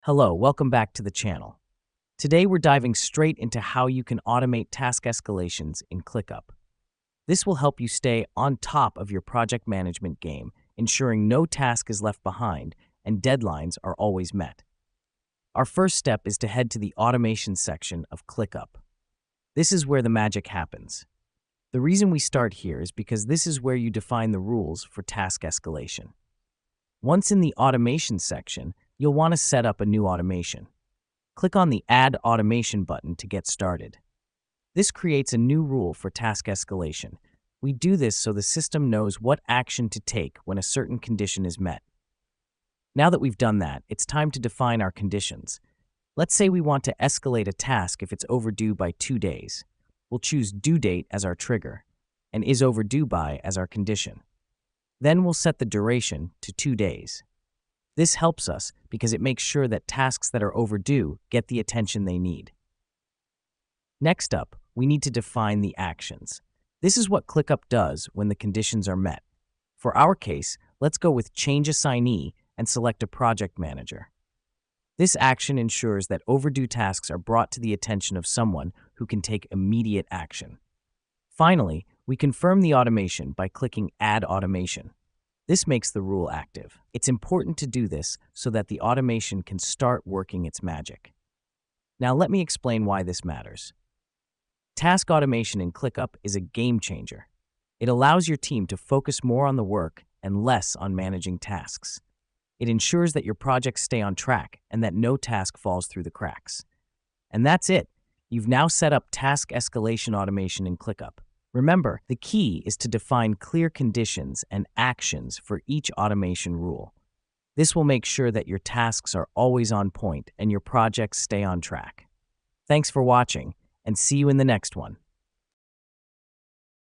Hello, welcome back to the channel. Today we're diving straight into how you can automate task escalations in ClickUp. This will help you stay on top of your project management game, ensuring no task is left behind and deadlines are always met. Our first step is to head to the automation section of ClickUp. This is where the magic happens. The reason we start here is because this is where you define the rules for task escalation. Once in the automation section, you'll want to set up a new automation. Click on the Add Automation button to get started. This creates a new rule for task escalation. We do this so the system knows what action to take when a certain condition is met. Now that we've done that, it's time to define our conditions. Let's say we want to escalate a task if it's overdue by 2 days. We'll choose due date as our trigger and is overdue by as our condition. Then we'll set the duration to 2 days. This helps us because it makes sure that tasks that are overdue get the attention they need. Next up, we need to define the actions. This is what ClickUp does when the conditions are met. For our case, let's go with Change Assignee and select a project manager. This action ensures that overdue tasks are brought to the attention of someone who can take immediate action. Finally, we confirm the automation by clicking Add Automation. This makes the rule active. It's important to do this so that the automation can start working its magic. Now let me explain why this matters. Task automation in ClickUp is a game changer. It allows your team to focus more on the work and less on managing tasks. It ensures that your projects stay on track and that no task falls through the cracks. And that's it. You've now set up task escalation automation in ClickUp. Remember, the key is to define clear conditions and actions for each automation rule. This will make sure that your tasks are always on point and your projects stay on track. Thanks for watching, and see you in the next one.